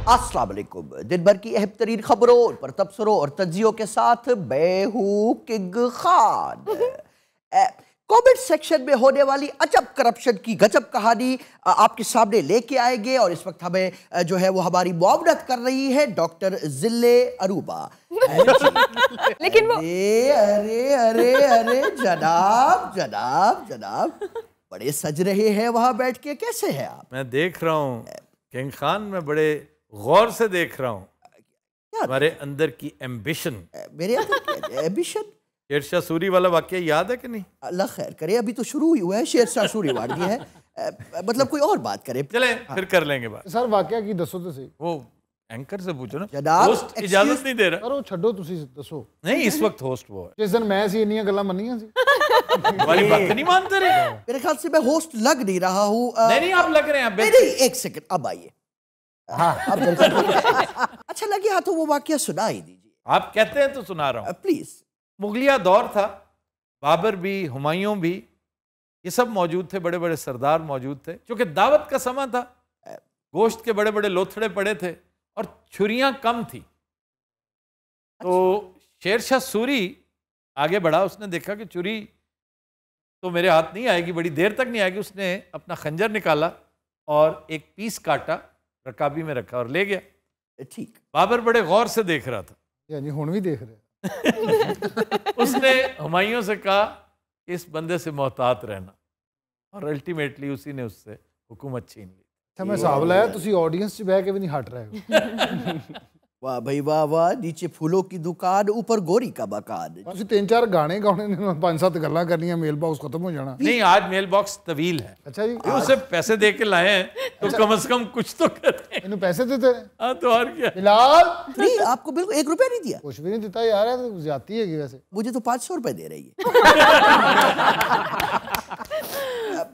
अस्सलाम वालेकुम। दिन भर की अहम तरीन खबरों पर तबसरों और तज्जियों के साथ मैं हूँ किंग खान। कमेंट सेक्शन में होने वाली अजब करप्शन की गजब कहानी आपके सामने लेके आएंगे और इस वक्त हमें जो है वो हमारी मुआवनत कर रही है डॉक्टर जिले अरूबा। लेकिन वो अरे अरे अरे जनाब जनाब जनाब, बड़े सज रहे हैं वहां बैठ के, कैसे हैं आप? मैं देख रहा हूँ किंग खान, मैं बड़े गौर से देख रहा हूँ हमारे अंदर की एम्बिशन। मेरे अंदर एम्बिशन? शेरशाह सूरी वाला वाकया याद है कि नहीं? अल्लाह खैर करे, अभी तो शुरू ही हुआ है, शेरशाह सूरी वार्ड है। मतलब कोई और बात करे। चले फिर कर लेंगे बात। सर वाकया की दसो तो सही। वो एंकर से पूछो ना, जनाब, होस्ट इजाजत नहीं दे रहा। सर वो छड्डो तुसी दसो। नहीं, इस वक्त होस्ट वो है। जिस दिन मैं सी इन्नियां गल्लां मन्नियां सी। हमारी बात नहीं मानते रहे। मेरे ख्याल से मैं होस्ट लग नहीं रहा हूँ। नहीं, आप लग रहे हैं। नहीं, एक सेकंड, अब आइए। अब अच्छा लगे हाँ तो वो वाकया सुना ही दीजिए। आप कहते हैं तो सुना रहा हूँ प्लीज। मुगलिया दौर था, बाबर भी, हुमायूं भी, ये सब मौजूद थे, बड़े बड़े सरदार मौजूद थे। क्योंकि दावत का समय था, गोश्त के बड़े बड़े लोथड़े पड़े थे और छुरियां कम थी। तो शेरशाह सूरी आगे बढ़ा, उसने देखा कि छुरी तो मेरे हाथ नहीं आएगी, बड़ी देर तक नहीं आएगी। उसने अपना खंजर निकाला और एक पीस काटा, रकाबी में रखा और ले गया। ठीक। बाबर बड़े गौर से देख रहा था। यानी हुण भी देख रहे। उसने हुमायूं से कहा इस बंदे से मोहतात रहना, और अल्टीमेटली उसी ने उससे हुकूमत छीन ली। अच्छा मैं हिसाब लाया तुसी ऑडियंस च बैठ के भी नहीं हट रहे हो। वाह भाई वाह वाह, नीचे फूलों की दुकान, ऊपर गोरी का मकान। तुसी 3-4 गाने गाने ने 5-7 गल्लां करनियां, मेल बॉक्स खत्म हो जाना। नहीं, आज मेल बॉक्स तवील है। अच्छा जी, उसे पैसे दे के लाए हैं तो कम से कम कुछ तो करें। इन्हें पैसे देते हाँ तो और क्या। फिलहाल नहीं, आपको बिल्कुल 1 रुपया नहीं दिया। कुछ भी नहीं देता यार, है तो ज्यादती है कि वैसे। मुझे तो 500 रुपए दे रही है।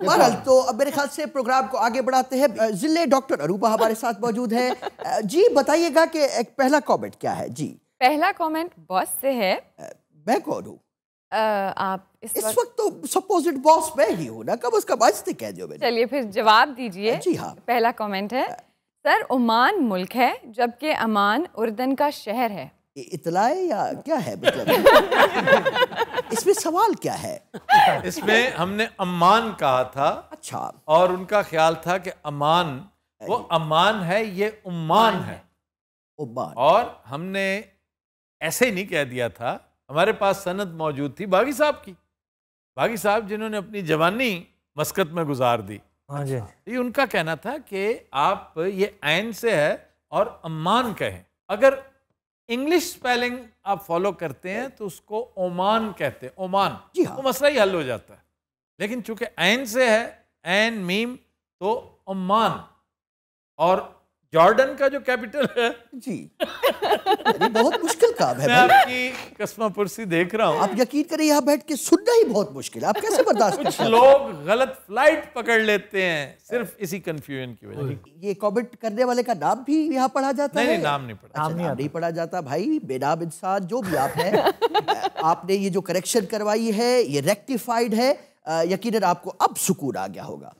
बहरहाल तो अब मेरे ख्याल से प्रोग्राम को आगे बढ़ाते हैं। जिले डॉक्टर अरूबा हमारे साथ मौजूद है। जी बताइएगा कि एक पहला कमेंट क्या है? जी पहला कमेंट बॉस से है। मैं कौन हूँ? आप इस वक्त तो सपोजिट बॉस मैं ही हूँ ना, कब उसका बात कह दियो मैंने। चलिए फिर जवाब दीजिए। जी हाँ। पहला कमेंट है, सर ओमान मुल्क है जबकि अमान उर्दन का शहर है। इतलाए या क्या है मतलब? इसमें सवाल क्या है? इसमें हमने अम्मान कहा था। अच्छा। और उनका ख्याल था कि अमान वो अमान है, ये उम्मान है। उम्मान। और हमने ऐसे ही नहीं कह दिया था, हमारे पास सनद मौजूद थी बागी साहब की। बागी साहब जिन्होंने अपनी जवानी मस्कत में गुजार दी। हाँ जी। ये उनका कहना था कि आप ये ऐन से है और अम्मान कहें। अगर इंग्लिश स्पेलिंग आप फॉलो करते हैं तो उसको ओमान कहते हैं, ओमान। जी हाँ। वो मसला ही हल हो जाता है। लेकिन चूंकि ऐन से है, ऐन मीम, तो ओमान। और जॉर्डन का जो कैपिटल है जी बहुत मुश्किल काम है। मैं आपकी कस्मा पुरसी देख रहा हूँ। आप यकीन करें यहाँ बैठ के सुनना ही बहुत मुश्किल है। आप कैसे बर्दाश्त कुछ करते हैं? लोग गलत फ्लाइट पकड़ लेते हैं सिर्फ इसी कंफ्यूजन की वजह से। ये कमेंट करने वाले का नाम भी यहाँ पढ़ा जाता है? नहीं, नाम नहीं पढ़ा। अच्छा, नाम नहीं पढ़ा जाता। भाई बेनाम इंसान जो भी आप हैं, आपने ये जो करेक्शन करवाई है ये रेक्टिफाइड है। यकीनन आपको अब सुकून आ गया होगा।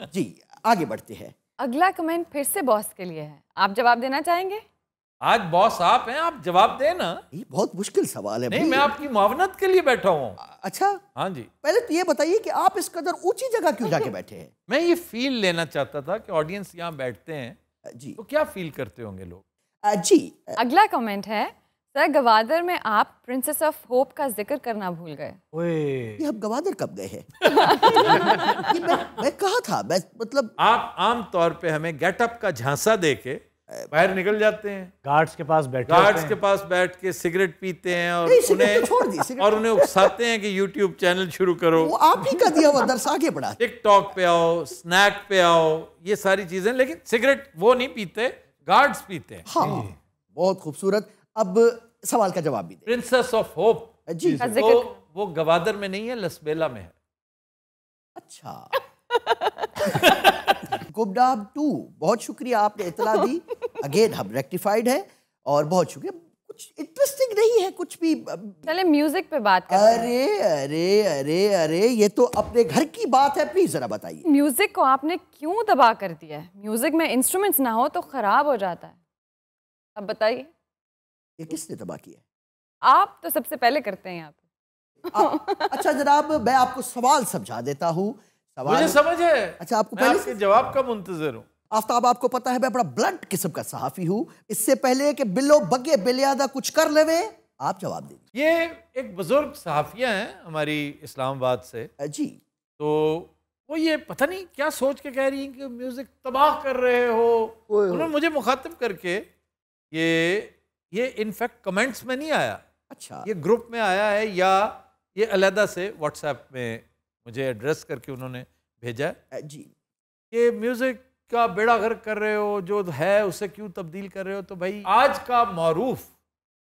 जी आगे बढ़ते हैं। अगला कमेंट फिर से बॉस के लिए है, आप जवाब देना चाहेंगे? आज बॉस आप हैं, आप जवाब देना। ये बहुत मुश्किल सवाल है। नहीं, भाई। मैं आपकी मुआवनत के लिए बैठा हूँ। अच्छा। हाँ जी। पहले तो ये बताइए कि आप इस कदर ऊंची जगह क्यों जाके बैठे हैं? मैं ये फील लेना चाहता था कि ऑडियंस यहाँ बैठते हैं जी तो क्या फील करते होंगे लोग। जी अगला कमेंट है, सर गवादर में आप प्रिंसेस ऑफ होप का जिक्र करना भूल गए। ये हम गवादर कब गए हैं? ये मैं कहा था, मैं मतलब आप आम तौर पे हमें गेटअप का झांसा देके बाहर निकल जाते हैं, गार्ड्स के पास बैठे गार्ड्स के पास बैठ के सिगरेट पीते हैं और नहीं, सिगरेट तो छोड़ दी, उन्हें सिगरेट और उन्हें उकसाते हैं कि यूट्यूब चैनल शुरू करो, वो आप ही का दिया हुआ दर्स आगे बढ़ा। टिकटॉक पे आओ, स्नैक पे आओ, ये सारी चीजें। लेकिन सिगरेट वो नहीं पीते, गार्ड्स पीते हैं। हाँ बहुत खूबसूरत। अब सवाल का जवाब भी दे। प्रिंसेस ऑफ होप जी तो वो गवादर में नहीं है, लसबेला में है। अच्छा। गुमनाम 2, बहुत शुक्रिया आपने इतला दी। अगेन हम रेक्टिफाइड है और बहुत शुक्रिया। कुछ कुछ इंटरेस्टिंग नहीं है कुछ भी। चले म्यूजिक पे बात करते हैं। अरे अरे अरे अरे, ये तो अपने घर की बात है, प्लीज जरा बताइए। म्यूजिक को आपने क्यों तबाह कर दिया है? म्यूजिक में इंस्ट्रूमेंट्स ना हो तो खराब हो जाता है। अब बताइए। ये किसने तबाह किया? आप तो सबसे पहले करते हैं यहाँ पे। अच्छा जनाब, मैं आपको सवाल समझा देता हूँ। मुझे समझ है। अच्छा, आपको मैं पहले आपके जवाब का मुंतजर हूँ। आफ्ताब, आपको पता है मैं बड़ा ब्लंट किस्म का सहाफी हूँ। इससे पहले कि बिल्लो बगे बिलियादा कुछ कर लेवे, आप जवाब दीजिए। ये एक बुजुर्ग सहाफिया हैं हमारी इस्लामाबाद से, जी। तो वो ये पता नहीं क्या सोच के कह रही हैं कि म्यूजिक तबाह कर रहे हो। उन्होंने मुझे मुखातिब करके ये इनफैक्ट कमेंट्स में नहीं आया, अच्छा, ये ग्रुप में आया है या ये अलहदा से व्हाट्सएप में मुझे एड्रेस करके उन्होंने भेजा है जी। कि म्यूजिक का बेड़ा गर्क कर रहे हो, जो है उसे क्यों तब्दील कर रहे हो। तो भाई आज का मारूफ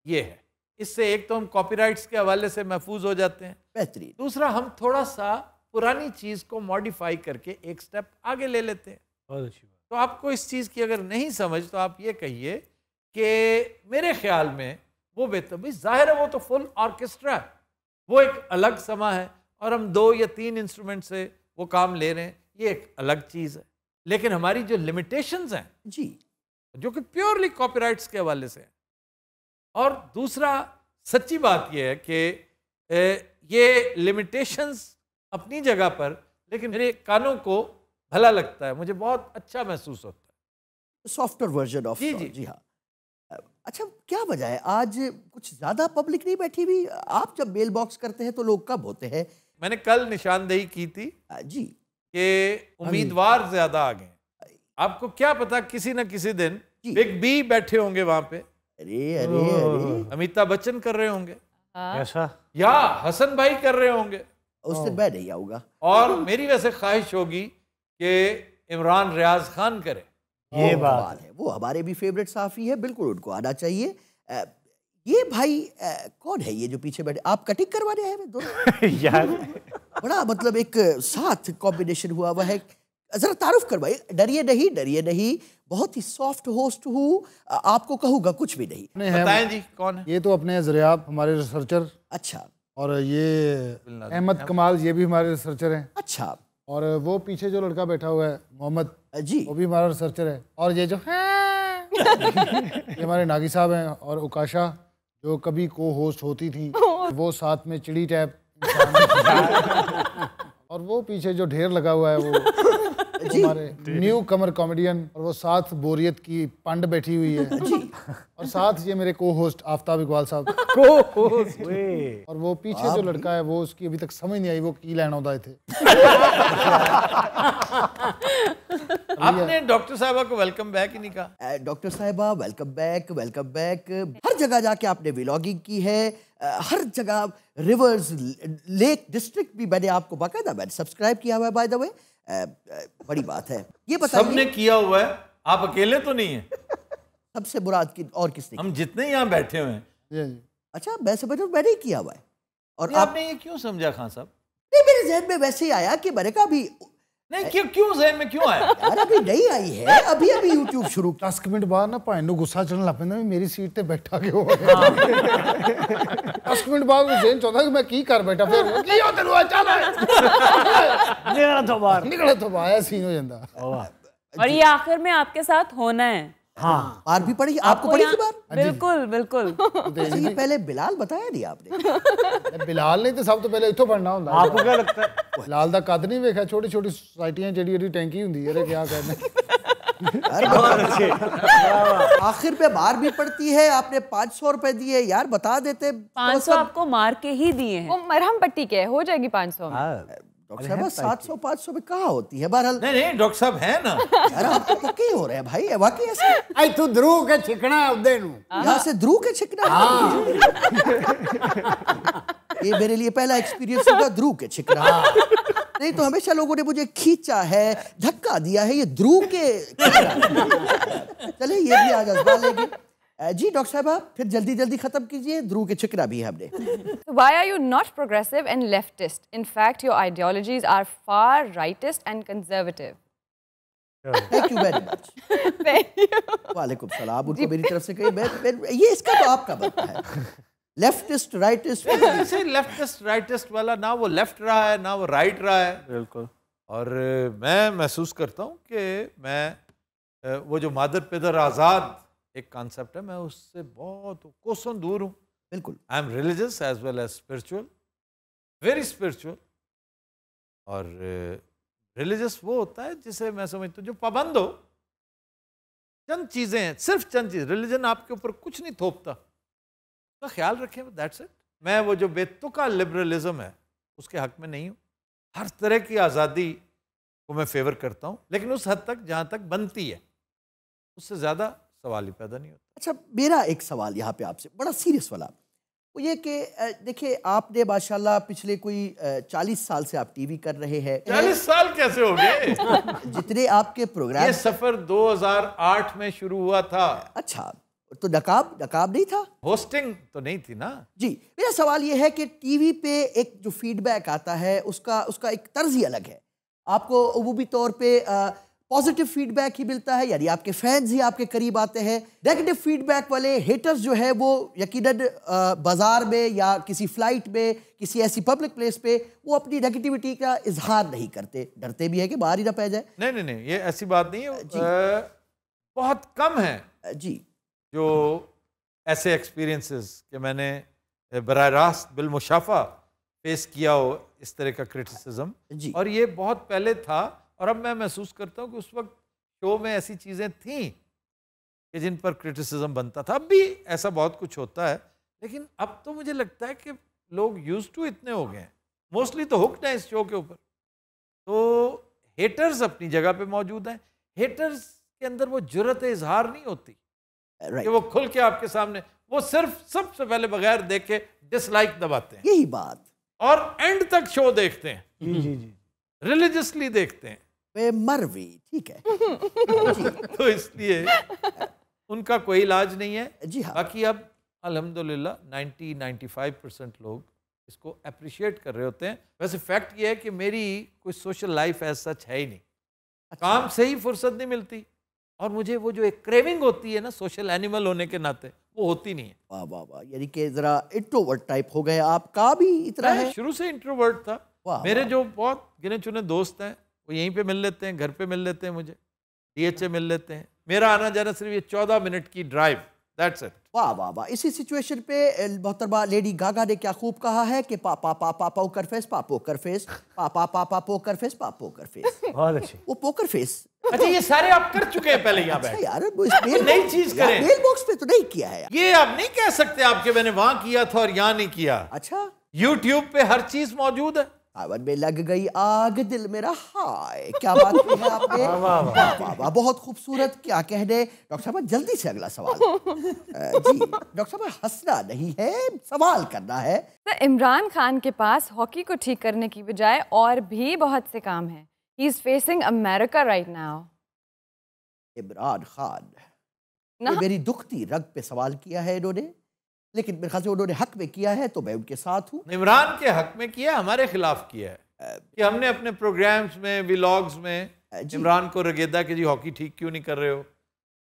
ये है, इससे एक तो हम कॉपीराइट्स के हवाले से महफूज हो जाते हैं, बेहतरीन। दूसरा हम थोड़ा सा पुरानी चीज को मॉडिफाई करके एक स्टेप आगे ले लेते हैं। बहुत अच्छी बात। तो आपको इस चीज की अगर नहीं समझ तो आप ये कहिए कि मेरे ख्याल में वो बेहतर, भाई जाहिर है वो तो फुल ऑर्केस्ट्रा है, वो एक अलग समा है, और हम 2 या 3 इंस्ट्रूमेंट से वो काम ले रहे हैं, ये एक अलग चीज है। लेकिन हमारी जो लिमिटेशंस हैं जी, जो कि प्योरली कॉपीराइट्स के हवाले से है, और दूसरा सच्ची बात यह है कि ये लिमिटेशंस अपनी जगह पर, लेकिन मेरे कानों को भला लगता है, मुझे बहुत अच्छा महसूस होता है। Software version off. जी, जी। जी हाँ। अच्छा, क्या वजह है आज कुछ ज्यादा पब्लिक नहीं बैठी हुई? आप जब मेल बॉक्स करते हैं तो लोग कब होते हैं? मैंने कल निशानदेही की थी जी। कि उम्मीदवार ज्यादा आ गए। आपको क्या पता, किसी न किसी दिन जी। बिग बी बैठे होंगे वहां पे, अरे अरे अरे, अमिताभ बच्चन कर रहे होंगे, ऐसा या हसन भाई कर रहे होंगे, उस दिन मैं नहीं आऊंगा। और मेरी वैसे ख्वाहिश होगी कि इमरान रियाज खान करे। ये वो बात कमाल है, वो हमारे भी फेवरेट साफी है, बिल्कुल उनको आना चाहिए। ये भाई कौन है ये जो पीछे बैठे? आप कटिंग करवाने आए हैं दोनों? यार बड़ा मतलब एक साथ कॉम्बिनेशन हुआ हुआ है। जरा तारुफ करवाइए। डरिए नहीं, डरिए नहीं, बहुत ही सॉफ्ट होस्ट हूँ, आपको कहूँगा कुछ भी नहीं। बताएं जी कौन है। ये तो अपने ज़रियाब हमारे रिसर्चर, अच्छा और ये अहमद कमाल, ये भी हमारे रिसर्चर हैं। अच्छा और वो पीछे जो लड़का बैठा हुआ है मोहम्मद, जी। वो भी हमारा रिसर्चर है। और ये जो ये हमारे नागी साहब हैं, और उकाशा जो कभी को होस्ट होती थी, वो साथ में चिड़ी टैप। और वो पीछे जो ढेर लगा हुआ है वो हमारे न्यू कमर कॉमेडियन, और वो साथ बोरियत की पंड बैठी हुई है जी। और साथ ये मेरे को होस्ट आफ्ताब इकबाल साहब और वो पीछे जो लड़का है वो, उसकी अभी तक समझ नहीं आई वो की लैन आए थे। आपने डॉक्टर साहबा को वेलकम बैक ही नहीं कहा। डॉक्टर साहिबा वेलकम बैक, वेलकम बैक। हर जगह जाके आपने व्लॉगिंग की है, हर जगह रिवर्स, लेक डिस्ट्रिक्ट भी मैंने आपको बाकायदा मैंने सब्सक्राइब किया हुआ है, बाय द वे। बड़ी बात है। ये बताइए, सबने किया हुआ है, आप अकेले तो नहीं है। सबसे मुराद की और किसने? हम जितने यहाँ बैठे हुए हैं। अच्छा, मैं समझ रहा हूँ मैंने ही किया हुआ है। और आपने ये क्यों समझा खान साहब? नहीं, मेरे जहन में वैसे ही आया कि मैंने कहा अभी नहीं, क्यों जहन में क्यों आया? यार अभी नहीं आई है, अभी अभी यूट्यूब शुरू। 10 मिनट बाद ना भाई ਨੂੰ गुस्सा चढ़न लग पैंदा मेरी सीट ते बैठा क्यों है। 10 मिनट बाद वो जेन चाहता कि मैं की कर बैठा, फिर की हो तेनू चल निकला तो आया सीन हो जाता। और ये आखिर में आपके साथ होना है। हाँ, बार भी पड़ी आपको पड़ी थी बार? बिल्कुल बिल्कुल। अच्छा, ये पहले बिलाल बताया नहीं आपने? बिलाल नहीं तो सब तो पहले इत्थों पढ़ना होंदा। आपको क्या लगता है? बिलाल दा कद नहीं वेखा, छोटी छोटी सोसाइटियां जेडी जेडी टैंकी हुंदी है, क्या कहने। आखिर पे मार भी पड़ती है। आपने 500 रुपए दिए यार, बता देते। 500 आपको मार के ही दिए हैं। वो मरहम पट्टी के हो जाएगी 500 में। डॉक्टर साहब 700 500 में कहाँ होती है? बहरहाल नहीं डॉक्टर साहब है ना। यार आप तो पक्के ही हो रहे हैं भाई, वाकई ऐसे। आई तू ध्रुव के छिकना उदे नु यहाँ से ध्रुव के छिकना। ये मेरे लिए पहला एक्सपीरियंस होगा, ध्रुव के छिकना। नहीं तो हमेशा लोगों ने मुझे खींचा है, धक्का दिया है, ये ध्रुव के। चले ये भी आज आजमा लेंगे। जी डॉक्टर साहब, फिर जल्दी जल्दी खत्म कीजिए, ध्रुव के छिकना भी है हमने। So why are you not progressive and leftist? In fact, your ideologies are far rightist and conservative. Thank you very much. वालेकुम सलाम। उनको मेरी तरफ से कही ये इसका तो आपका बनता है। लेफ्टिस्ट राइटिस्ट, ऐसे लेफ्टिस्ट राइटिस्ट वाला ना वो लेफ्ट रहा है ना वो राइट रहा है। बिल्कुल। और मैं महसूस करता हूँ कि मैं वो जो मादर पिदर आज़ाद एक कॉन्सेप्ट है, मैं उससे बहुत कोसों दूर हूँ। बिल्कुल। I am religious as well as spiritual, very spiritual. और रिलीजियस वो होता है जिसे मैं समझता हूँ जो पाबंद हो। चंद चीज़ें हैं, सिर्फ चंद चीज़। रिलीजन आपके ऊपर कुछ नहीं थोपता, तो ख्याल रखें, दैट्स इट। मैं वो जो बेतुका लिबरलिज्म है उसके हक में नहीं हूँ। हर तरह की आज़ादी को मैं फेवर करता हूँ, लेकिन उस हद तक जहाँ तक बनती है, उससे ज़्यादा सवाल ही पैदा नहीं होता। अच्छा, मेरा एक सवाल यहाँ पे आपसे, बड़ा सीरियस वाला, वो ये कि देखिए आपने माशाल्लाह पिछले कोई 40 साल से आप टीवी कर रहे हैं। 40 साल कैसे हो गए? जितने आपके प्रोग्राम, ये सफ़र 2008 में शुरू हुआ था। अच्छा, तो नकाब नहीं था? होस्टिंग तो नहीं थी ना जी। मेरा सवाल ये है कि टीवी पे एक जो फीडबैक आता है उसका एक तर्ज ही अलग है। आपको अमूमी तौर पे पॉजिटिव फीडबैक ही मिलता है, यानी आपके फैंस ही आपके करीब आते हैं। नेगेटिव फीडबैक वाले हेटर्स जो है वो यकीनन बाजार में या किसी फ्लाइट में, किसी ऐसी पब्लिक प्लेस पे वो अपनी नेगेटिविटी का इजहार नहीं करते, डरते भी है कि बाहर ही ना पै जाए। नहीं, ये ऐसी बात नहीं है। बहुत कम है जी जो ऐसे एक्सपीरियंसेस कि मैंने बराह रास्त बिलमुशाफा फेस किया हो इस तरह का क्रिटिसिज्म। जी। और ये बहुत पहले था, और अब मैं महसूस करता हूँ कि उस वक्त शो में ऐसी चीज़ें थीं कि जिन पर क्रिटिसिज्म बनता था। अब भी ऐसा बहुत कुछ होता है, लेकिन अब तो मुझे लगता है कि लोग यूज टू इतने हो गए हैं, मोस्टली तो हुक्ड हैं इस शो के ऊपर। तो हेटर्स अपनी जगह पे मौजूद हैं। हेटर्स के अंदर वो जुर्रत इजहार नहीं होती कि वो खुल के आपके सामने, वो सिर्फ सबसे पहले बगैर देखे डिसलाइक दबाते हैं। यही बात। और एंड तक शो देखते हैं, जी। रिलीजियसली देखते हैं। वे मरवी, ठीक है। तो इसलिए उनका कोई इलाज नहीं है। जी हाँ। बाकी अब अल्हम्दुलिल्लाह 90-95% लोग इसको अप्रिशिएट कर रहे होते हैं। वैसे फैक्ट ये है कि मेरी कोई सोशल लाइफ ऐसा सच है ही नहीं। काम से ही फुर्सत नहीं मिलती, और मुझे वो जो एक क्रेविंग होती है ना सोशल एनिमल होने के नाते, वो होती नहीं है। वाह वाह वाह, यानी कि जरा इंट्रोवर्ट टाइप हो गए आपका भी इतना मैं है। शुरू से इंट्रोवर्ट था। वाह, मेरे वाह। जो बहुत गिने चुने दोस्त हैं वो यहीं पे मिल लेते हैं, घर पे मिल लेते हैं, मुझे DHA मिल लेते हैं। मेरा आना जाना सिर्फ ये 14 मिनट की ड्राइव, दैट्स इट। वाह वाह वाह। इसी सिचुएशन पे मोहतरमा लेडी गागा ने क्या खूब कहा है कि पापा पापा पोकर फेस, पापो कर फेस, पापा पापा पोकर फेस, पापो कर फेस। बहुत अच्छी। वो पोकर फेस। अच्छा, ये सारे आप कर चुके हैं पहले यहाँ बैठ। यार वो इस मेल नई चीज करें। मेल बॉक्स पे तो नहीं किया है यार। ये आप नहीं कह सकते आपके मैंने वहां किया था और यहाँ नहीं किया। अच्छा, YouTube पे हर चीज मौजूद है। सावन में लग गई आग दिल मेरा, हाय क्या बात की है आपने। वाह वाह वाह, बहुत खूबसूरत। क्या कहने। डॉक्टर साहब जल्दी से अगला सवाल। जी डॉक्टर साहब, हंसना नहीं है, सवाल करना है। तो इमरान खान के पास हॉकी को ठीक करने की बजाय और भी बहुत से काम हैं। He is facing America right now. Imran Khan, ये मेरी दुखती रग पे सवाल किया है इन्होंने, लेकिन मेरे ख्याल से उन्होंने हक में किया है तो मैं उनके साथ हूँ। इमरान के हक में किया, हमारे खिलाफ किया है कि हमने अपने प्रोग्राम्स में, व्लॉग्स में इमरान को रगेदा कि जी हॉकी ठीक क्यों नहीं कर रहे हो,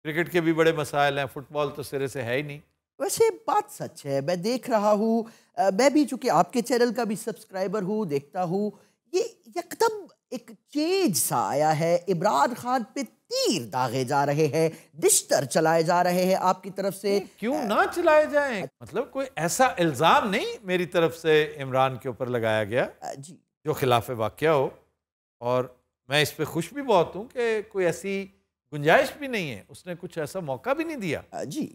क्रिकेट के भी बड़े मसाइल हैं, फुटबॉल तो सिरे से है ही नहीं। वैसे बात सच है, मैं देख रहा हूँ, मैं भी चूंकि आपके चैनल का भी सब्सक्राइबर हूँ, देखता हूँ, ये एकदम एक चेंज सा आया है। इमरान खान पे तीर दागे जा रहे हैं, डिस्टर चलाए जा रहे हैं आपकी तरफ से। क्यों ना चलाए जाएं? मतलब कोई ऐसा इल्ज़ाम नहीं मेरी तरफ से इमरान के ऊपर लगाया गया जी, जो खिलाफ वाक़या हो, और मैं इस पे खुश भी बहुत हूँ कि कोई ऐसी गुंजाइश भी नहीं है, उसने कुछ ऐसा मौका भी नहीं दिया। जी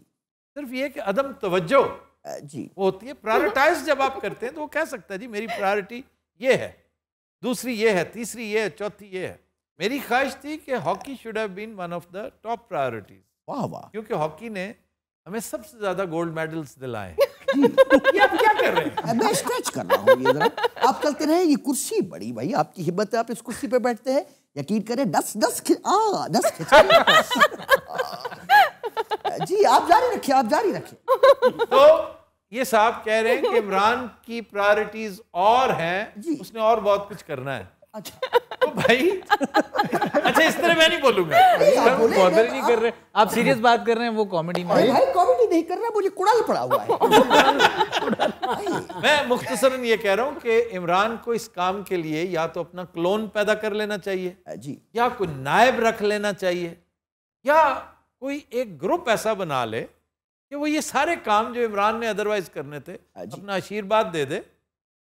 सिर्फ ये कि अदम तवज्जो जी, वो होती है। प्रायोरिटाइज जब आप करते हैं तो वो कह सकता है जी मेरी प्रायोरिटी ये है, दूसरी ये है, तीसरी ये है, चौथी ये है। मेरी ख्वाहिश थी कि hockey should have been one of the top priorities. वाह वाह। क्योंकि हॉकी ने हमें सबसे ज्यादा गोल्ड मेडल्स दिलाए। ये आप क्या कर रहे हैं? मैं स्ट्रेच कर रहा हूँ ये जरा। आप चलते रहे, ये कुर्सी बड़ी भाई आपकी हिम्मत है, आप इस कुर्सी पे बैठते हैं, यकीन करें 10 जी आप जारी रखिए, आप जारी रखिए। तो ये साहब कह रहे हैं कि इमरान की प्रायोरिटीज और हैं, उसने और बहुत कुछ करना है। अच्छा, तो भाई अच्छा इस तरह मैं नहीं बोलूंगा। आप बोले, बॉदर नहीं कर रहे, आप सीरियस बात कर रहे हैं, वो कॉमेडी में। भाई कॉमेडी नहीं कर रहा, मुझे कुड़ाल पड़ा हुआ है। मैं मुख्तसरन ये कह रहा हूं कि इमरान को इस काम के लिए या तो अपना क्लोन पैदा कर लेना चाहिए, जी, या कोई नायब रख लेना चाहिए, या कोई एक ग्रुप ऐसा बना ले कि वो ये सारे काम जो इमरान ने अदरवाइज करने थे अपना आशीर्वाद दे दे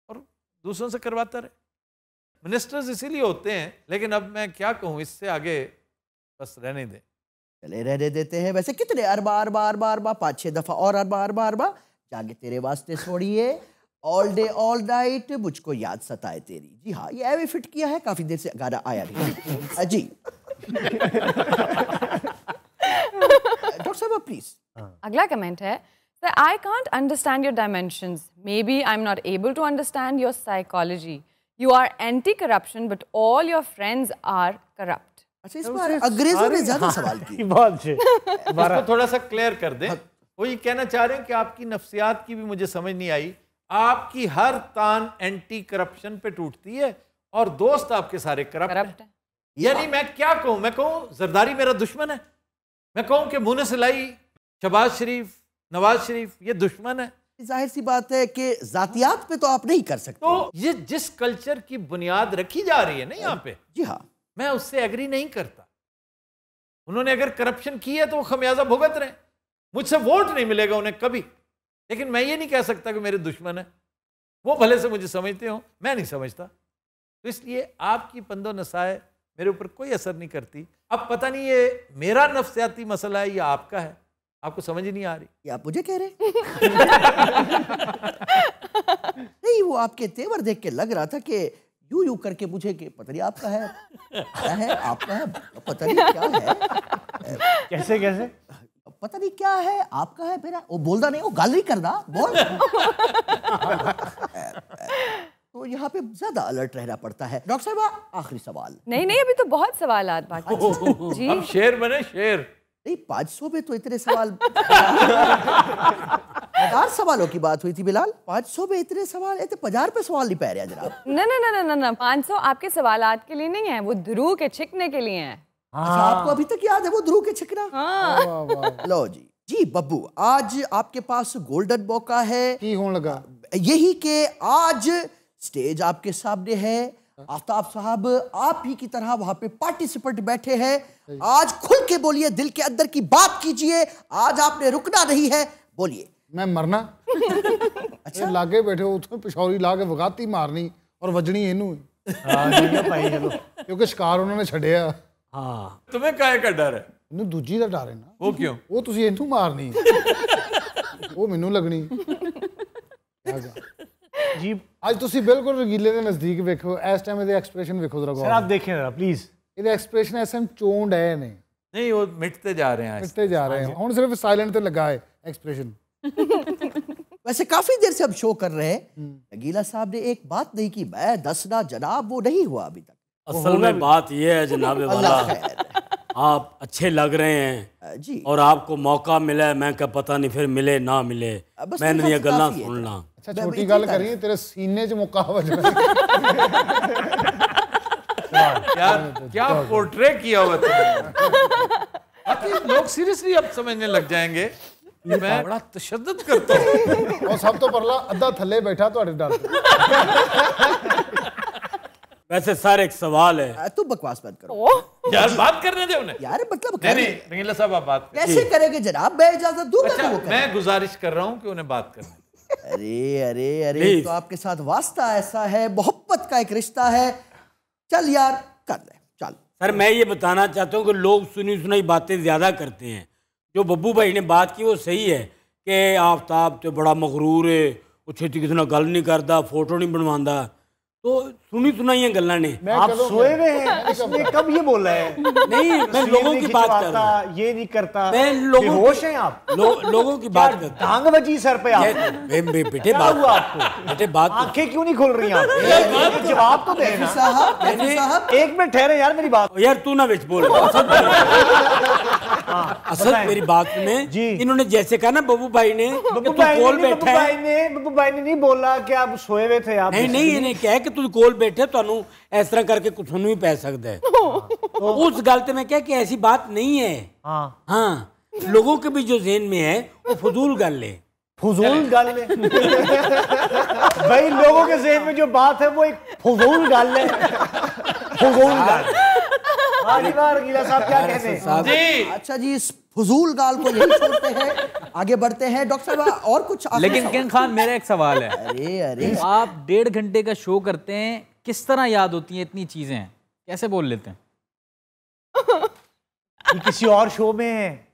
और दूसरों से करवाता रहे। मिनिस्टर्स इसीलिए होते हैं, लेकिन अब मैं क्या कहूँ, इससे आगे बस रहने दें। चले रहने देते हैं। वैसे कितने अरबा अरबा अरबा अरबा 5-6 दफा और अरबा अरबा अरबा जागे तेरे वास्ते छोड़िए, ऑल डे ऑल नाइट मुझको याद सताए तेरी। जी हाँ, ये एवे फिट किया है, काफी देर से गाना आया नहीं। जी डॉक्टर साहब प्लीज। अगला कमेंट है, Sir, I can't understand your dimensions. Maybe I'm not able to understand your psychology. You are anti-corruption, but all your friends are corrupt. अच्छा, इस बार अंग्रेजों ने ज्यादा सवाल किए। बहुत अच्छे। इसको थोड़ा सा क्लियर कर दें। वो ये कहना चाह रहे हैं कि आपकी नफ्सियात की भी मुझे समझ नहीं आई। आपकी हर तान एंटी करप्शन पे टूटती है और दोस्त आपके सारे करप्ट हैं। यानी मैं क्या कहूं? मैं कहूं जरदारी मेरा दुश्मन है, मैं कहूं कि मुन्ना सिलाई, शहबाज शरीफ, नवाज शरीफ ये दुश्मन है। जाहिर सी बात है कि जातियात पे तो आप नहीं कर सकते। तो ये जिस कल्चर की बुनियाद रखी जा रही है ना यहाँ पे, जी हाँ, मैं उससे एग्री नहीं करता। उन्होंने अगर करप्शन की है तो वो खमियाजा भुगत रहे। मुझसे वोट नहीं मिलेगा उन्हें कभी, लेकिन मैं ये नहीं कह सकता कि मेरे दुश्मन है। वो भले से मुझे समझते हो, मैं नहीं समझता। तो इसलिए आपकी पंदो नसाए मेरे ऊपर कोई असर नहीं करती। अब पता नहीं ये मेरा नफ्सियाती मसला है या आपका है, आपको समझ ही नहीं आ रही। ये आप मुझे कह रहे नहीं, वो आपके तेवर देख के लग रहा था कि यूं यूं करके मुझे कि पता नहीं आपका है, क्या है, आपका है, पता नहीं क्या है। कैसे कैसे पता नहीं क्या है, आपका है, मेरा। वो बोलता नहीं, वो गाल नहीं करना, बोल। तो यहाँ पे ज्यादा अलर्ट रहना पड़ता है। डॉक्टर साहब आखिरी सवाल। नहीं, अभी तो बहुत सवालात बाकी हैं। जी अब शेर बने शेर। नहीं, 500 में तो इतने सवाल 50 सवालों की बात हुई थी बिलाल। 500 में इतने सवाल, 50 पे सवाल नहीं पा रहे जनाब। ना 500 आपके सवालात के लिए नहीं है, वो ध्रुव के छिकने के लिए है। अच्छा, आपको अभी तक याद है वो ध्रुव के छिकना? लो जी बब्बू, आज आपके पास गोल्डन मौका है। की होने लगा यही कि आज स्टेज आपके सामने है। आफ्ताब साहब आप ही की तरह वहां पे पार्टिसिपेंट बैठे हैं। आज खुल के बोलिए, दिल के अंदर की बात कीजिए। आज आपने रुकना नहीं है, बोलिए। मैं मरना। अच्छा, लागे बैठे हो उसमें पिछौरी ला के वगाती मारनी और वजनी इनू भाई चलो, क्योंकि शिकार उन्होंने छड़िया। हाँ तुम्हें काहे का डर है? ਇਹਨੂੰ ਦੂਜੀ ਦਾ ਡਰ ਹੈ ਨਾ। वो क्यों? ਉਹ ਤੁਸੀਂ ਇਹਨੂੰ ਮਾਰਨੀ, ਉਹ ਮੈਨੂੰ ਲੱਗਣੀ। जी ਅੱਜ ਤੁਸੀਂ ਬਿਲਕੁਲ ਰਗੀਲੇ ਦੇ ਨਜ਼ਦੀਕ ਵੇਖੋ, ਇਸ ਟਾਈਮ ਇਹਦੇ ਐਕਸਪ੍ਰੈਸ਼ਨ ਵੇਖੋ ਜ਼ਰਾ सर, आप देखें जरा प्लीज। ਇਹਦੇ ਐਕਸਪ੍ਰੈਸ਼ਨ ਐਸਮ ਚੋਂ ਡਏ ਨੇ, नहीं वो मिटते जा रहे हैं। ਮਿਟਦੇ ਜਾ ਰਹੇ ਹਨ। ਹੁਣ ਸਿਰਫ ਸਾਇਲੈਂਟ ਤੇ ਲੱਗਾ ਹੈ ਐਕਸਪ੍ਰੈਸ਼ਨ। वैसे काफी देर से हम शो कर रहे हैं। नगीला साहब ने एक बात नहीं की, मैं दसना जनाब, वो नहीं हुआ अभी तक। असल में बात यह है जनाब वाला, अल्लाह खैर। आप अच्छे लग रहे हैं जी, और आपको मौका मिला है, मैं क्या पता नहीं फिर मिले ना मिले, बस मैंने मेरे ये ख्याल से गल्ला काफी है। सुनना। अच्छा, छोटी गल करिए, तेरे सीने 'ਚ मुक्का वजना। क्या क्या पोर्ट्रे किया हुआ तुमने। बाकी लोग सीरियसली अब समझने लग जाएंगे कि मैं बड़ा तशद्दुद करता हूँ। और सब तो परला अद्धा थल्ले बैठा ਤੁਹਾਡੇ डर ਤੇ। वैसे सर एक सवाल है। तू बकवास बंद करो यार बात करने दे उन्हें। यार, मतलब नहीं रंगीला साहब आप बात करें। कैसे करेंगे जनाब? मैं इजाजत दूंगा अच्छा, तो वो करें। मैं गुजारिश कर रहा हूँ कि उन्हें बात करने। अरे अरे अरे, Please. तो आपके साथ वास्ता ऐसा है, मोहब्बत का एक रिश्ता है। चल यार कर ले, चल। सर मैं ये बताना चाहता हूँ कि लोग सुनी सुनाई बातें ज़्यादा करते हैं। जो बब्बू भाई ने बात की वो सही है कि आफ्ताब तो बड़ा मगरूर है, वो छेती किसी गल नहीं करता, फोटो नहीं बनवाता। तो सुनी सुनाई गल्ला ने। आप सोए हुए हैं, इसने कब ये बोला है? नहीं, मैं लोगों की बात कर रहा हूँ। ये नहीं करता, मैं लोगों बेहोश हैं आप। लोगों की बात करता टांग बजी सर पे आप। बेटे क्या बात हुआ आपको? बेटे बात आंखें क्यों नहीं खुल रही आप? जवाब तो देना साहब, कैफी साहब, एक मिनट ठहरे यार, मेरी बात। यार तू ना बिच बोल। असल मेरी बात में जी। इन्होंने जैसे कहा ना बब्बू भाई ने कि बब्बू तू भाई कोल ने बैठा है। बब्बू भाई ने नहीं बोला कि आप सोए हुए थे। आप नहीं इन्हें क्या है कि तू कोल बैठे, ਤੁਹਾਨੂੰ ਇਸ ਤਰ੍ਹਾਂ ਕਰਕੇ ਕੁਝ ਨੂੰ ਵੀ ਪੈ ਸਕਦਾ ਹੈ। उस गलत में क्या कि ऐसी बात नहीं है। हाँ हाँ, लोगों के भी जो ज़हन में है वो फजूल गल है। फजूल गल है भाई, लोगों के ज़हन में जो बात है वो एक फजूल गल है। फजूल गल। हाँ जी, वाह रंगीला साहब क्या कहते हैं? जी अच्छा जी, इस फजूल गाल को यही छोड़ते हैं, आगे बढ़ते हैं। डॉक्टर साहब और कुछ आखिरी लेकिन सवाल? किंग खान, मेरा एक सवाल है। अरे अरे, आप 1.5 घंटे का शो करते हैं, किस तरह याद होती हैं इतनी चीजें, कैसे बोल लेते हैं? ये किसी और शो में है।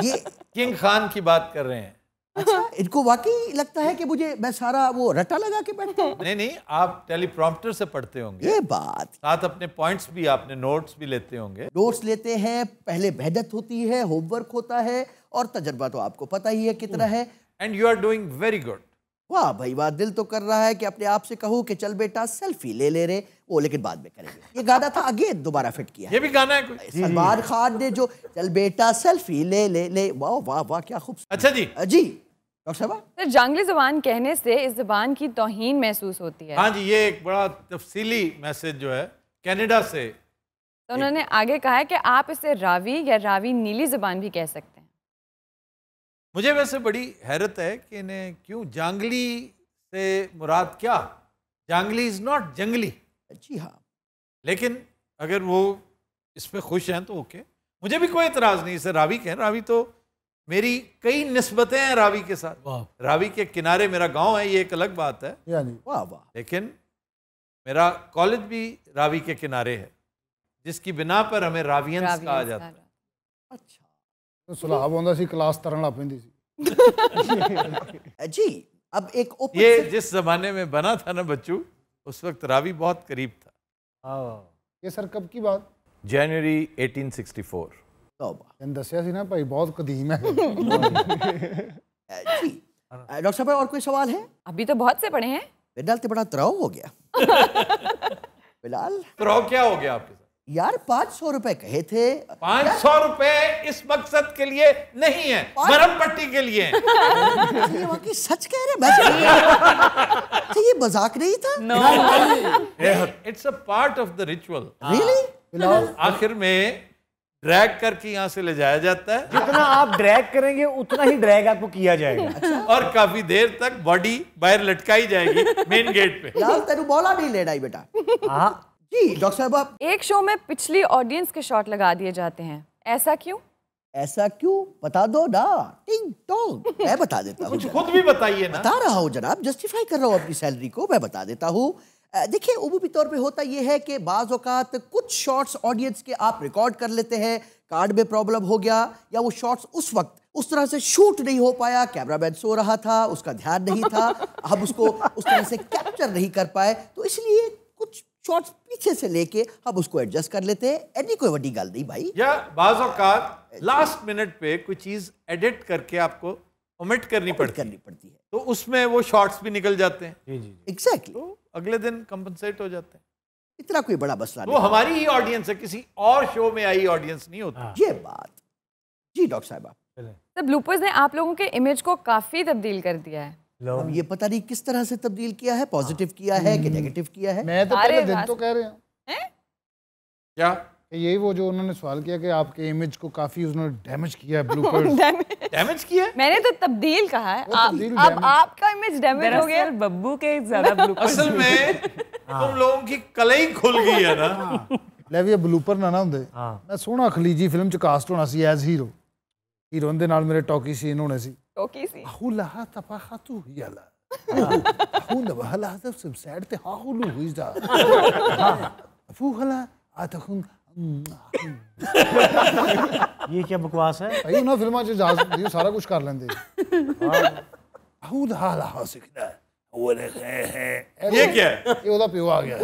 ये किंग खान की बात कर रहे हैं। अच्छा, इनको वाकई लगता है कि मुझे मैं सारा वो रटा लगा के बैठता हूँ? नहीं नहीं, आप टेलीप्रॉम्प्टर से पढ़ते होंगे, ये बात, साथ अपने पॉइंट्स भी, आपने नोट्स भी लेते होंगे। नोट्स लेते हैं, पहले मेहनत होती है, होमवर्क होता है, और तजर्बा तो आपको पता ही है कितना है। And you are doing very good. वाह भाई वाह, दिल तो कर रहा है कि अपने आप से कहूँ कि चल बेटा सेल्फी ले ले रे, वो लेकिन बाद में करेंगे। ये गाना था, अगेन दोबारा फिट किया है ये भी गाना है कोई? सलमान खान ने, जो चल बेटा सेल्फी ले ले ले। वाह वाह वाह, क्या खूबसूरत। अच्छा जी, जी डॉक्टर साहब, सर, जंगली ज़ुबान कहने से इस ज़ुबान की तौहीन महसूस होती है। हाँ जी, ये एक बड़ा तफसीली मैसेज जो है कनाडा से। तो उन्होंने आगे कहा है कि आप इसे रावी या रावी नीली ज़ुबान भी कह सकते हैं। मुझे वैसे बड़ी हैरत है कि इन्हें क्यों जांगली से मुराद क्या? जांगली इज नॉट जंगली। जी हाँ, लेकिन अगर वो इस पे खुश हैं तो ओके, मुझे भी कोई एतराज़ नहीं। इसे रावी कहें, रावी तो मेरी कई निस्बतें हैं रावी के साथ। रावी के किनारे मेरा गांव है, ये एक अलग बात है, वाह वाह। लेकिन मेरा कॉलेज भी रावी के किनारे है, जिसकी बिना पर हमें रावियंस कहा जाता है। अच्छा तो सुलाह होंदा सी, क्लास तरन लग पैंदी सी। जी, अब एक ओपन ये जिस जमाने में बना था ना बच्चू, उस वक्त रावी बहुत करीब था। ये सर कब की बात? जनवरी 1864। तौबा। दसिया सी ना भाई, बहुत कदीम है। जी डॉक्टर साहब, और कोई सवाल है? अभी तो बहुत से पढ़े हैं। बिलाल तो बड़ा त्राव हो गया। बिलाल तो क्या हो गया आपके साथ? यार 500 रुपए कहे थे। 500 रुपए इस मकसद के लिए नहीं है, मरहम पट्टी के लिए है। ये वाकई सच कह रहे हैं? तो ये मजाक नहीं था? It's a part of the ritual. Really? आखिर में ड्रैग करके यहाँ से ले जाया जाता है, जितना आप ड्रैग करेंगे उतना ही ड्रैग आपको किया जाएगा। और काफी देर तक बॉडी बाहर लटकाई जाएगी मेन गेट पे। बिलाल तेरू बोला नहीं लेना ही बेटा। हाँ जी डॉक्टर साहब, आप एक शो में पिछली ऑडियंस के शॉट लगा दिए जाते हैं, ऐसा क्यों? ऐसा क्यों बता दो ना। टिंग टोंग, मैं बता देता हूँ। कुछ खुद भी बताइए ना। बता रहा हूँ जनाब, जस्टिफाई कर रहा हूँ अपनी सैलरी को, मैं बता देता हूँ। देखिए, उमूमी तौर पे होता ये है कि बाज़ औक़ात कुछ शॉट्स ऑडियंस के आप रिकॉर्ड कर लेते हैं, कार्ड में प्रॉब्लम हो गया, या वो शॉट्स उस वक्त उस तरह से शूट नहीं हो पाया, कैमरामैन सो रहा था, उसका ध्यान नहीं था, हम उसको उस तरह से कैप्चर नहीं कर पाए, तो इसलिए कुछ शॉट्स पीछे से लेके हम उसको एडजस्ट कर लेते हैं। ऐसी कोई बड़ी गल नहीं भाई। या बाज़ औक़ात लास्ट मिनट पे कोई चीज़ एडिट करके आपको ओमिट करनी पड़ती है, तो उसमें वो शॉट्स भी निकल जाते हैं। जी जी एग्जैक्टली, तो अगले दिन कंपनसेट हो जाते हैं। इतना कोई बड़ा मसला वो नहीं। हमारी ही ऑडियंस है, किसी और शो में आई ऑडियंस नहीं होती। ये बात। जी डॉक्टर साहब, तो ब्लूपर्स ने आप लोगों के इमेज को काफी तब्दील कर दिया है। अब ये पता नहीं किस तरह से तब्दील किया है, पॉजिटिव किया है कि नेगेटिव किया है। मैं तो अरे पहले दिन वाह। तो कह रहे हैं क्या? कि यही वो जो उन्होंने सवाल किया कि आपके इमेज को काफी उन्होंने डैमेज किया है ब्लूपर्स। डैमेज किया? मैंने तो तब्दील कहा है। वो आप, तब्दील अब damage। आपका इमेज डैमेज हो गया। दरअसल बब्बू के ज्यादा ब्लूपर्स असल में तुम लोगों की कलई खुल गई है ना। ਲੈ ਵੀ ਬਲੂਪਰ ਨਾ ਹੁੰਦੇ ਮੈਂ ਸੋਹਣਾ ਖਲੀਜੀ ਫਿਲਮ ਚ ਕਾਸਟ ਹੋਣਾ ਸੀ ਐਜ਼ ਹੀਰੋ ਹੀਰੋਇਨ ਦੇ ਨਾਲ ਮੇਰੇ ਟੌਕੀ ਸੀਨ ਹੋਣੇ ਸੀ टोकी सी। ਹੁਲਾ ਤਪਾ ਖਾਤੂ ਯਾਲਾ ਹੁਨ ਬਹਲਾ ਸਭ ਸਾਈਡ ਤੇ ਹਾਹੁਲੂ ਹੁਈਦਾ ਫੂਹਲਾ ਆਤਖੁਨ ये क्या बकवास है? ਭਾਈ ਉਹਨਾਂ ਫਿਲਮਾਂ ਚ ਇਜਾਜ਼ਤ ਹੁੰਦੀ ਸਾਰਾ ਕੁਝ ਕਰ ਲੈਂਦੇ ਹੁਦ ਹਾਲਾ ਹੋ ਸਕਦਾ ये क्या है? ਇਹ ਉਹਦਾ ਪਿਓ ਆ ਗਿਆ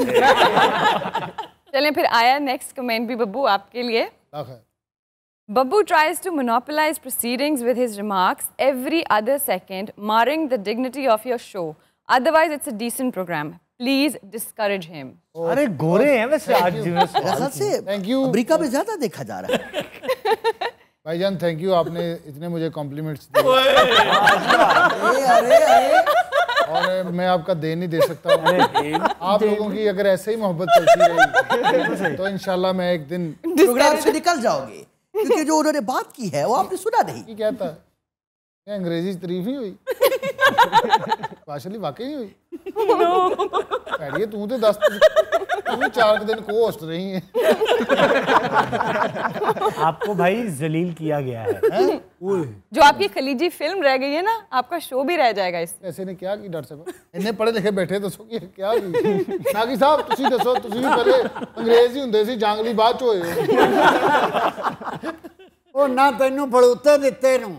चलें फिर आया नेक्स्ट कमेंट भी बब्बू आपके लिए। ਲੱਖ ਹੈ Babbu tries to monopolize proceedings with his remarks every other second, marring the dignity of your show. Otherwise, it's a decent program. Please discourage him. अरे गोरे हैं वैसे आज मेरे ख्याल से Thank you. अमेरिका में ज्यादा देखा जा रहा है। भाईजान थैंक यू आपने इतने मुझे कॉम्प्लीमेंट्स दिए अरे अरे अरे और मैं आपका दे नहीं दे सकता हूँ। आप लोगों की अगर ऐसे ही मोहब्बत चलती रही तो इंशाल्लाह मैं एक दिन प्रोग्राम से निकल जाओगे, क्योंकि जो उन्होंने बात की है वो आपने सुना नहीं। की कहता है क्या अंग्रेजी तारीफ ही हुई पाशली वाकई नहीं हुई पैड़िए तू तो 10 4 दिन को होस्ट रही है। आपको भाई जलील किया गया है। जो आपकी खलीजी फिल्म रह गई है ना, आपका शो भी रह जाएगा इससे। ऐसे ने क्या की डॉक्टर साहब इन्हें पढ़े लिखे बैठे दसो कि क्या की नागी साहब तुसी दसो तुसी भी पहले अंग्रेजी हुंदे सी जांगली बाद च होए ਉਹ ਨਾ ਤੈਨੂੰ ਬਲੂਤੇ ਦਿੱਤੇ ਨੂੰ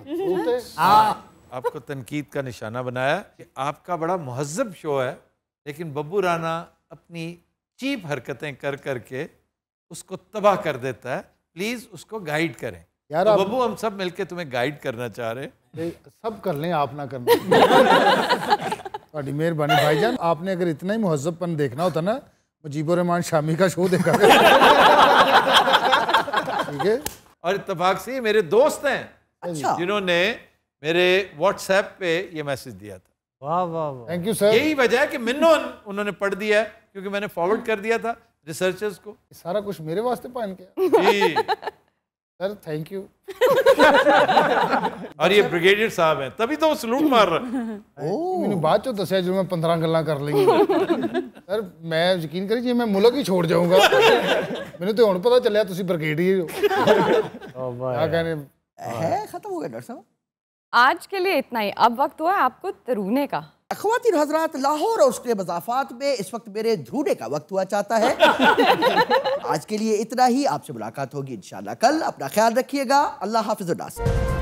हाँ आपको तनकीद का निशाना बनाया कि आपका बड़ा महज़्ज़ब शो है, लेकिन बब्बू राना अपनी चीप हरकतें कर करके उसको तबाह कर देता है। प्लीज़ उसको गाइड करें यार। तो बब्बू हम सब मिलके तुम्हें गाइड करना चाह रहे हैं। सब कर लें, आप ना करना। बड़ी मेहरबानी भाईजान, आपने अगर इतना ही महज़्ज़बपन देखना होता ना मुजीबुर रहमान शामी का शो देखा ठीक है। और इत्तेफाक से ये मेरे दोस्त हैं अच्छा, जिन्होंने मेरे व्हाट्सएप पे ये मैसेज दिया था। वाह वाह वाह, थैंक यू सर। यही वजह है कि मिन्नोन उन्होंने पढ़ दिया है, क्योंकि मैंने फॉरवर्ड कर दिया था रिसर्चर्स को। सारा कुछ मेरे वास्ते पान किया जी सर, थैंक यू। और ये ब्रिगेडियर साहब हैं, तभी तो वो सलूट मार रहा है। मैंने बाद चो दसिया जो मैं 15 गल्लां कर ली सर, मैं यकीन करी जी मैं मुल्क ही छोड़ जाऊंगा। मैंने तो हुण पता चलिया तुसी ब्रिगेडियर हो। क्या कहने है खत्म हो गया डॉक्टर साहब। आज के लिए इतना ही। अब वक्त हुआ है आपको तरूने का। अखवातीन हजरात, लाहौर और उसके मज़ाफ़ात में इस वक्त मेरे ध्रूने का वक्त हुआ चाहता है। आज के लिए इतना ही। आपसे मुलाकात होगी इंशाल्लाह कल। अपना ख्याल रखिएगा। अल्लाह हाफ़िज़।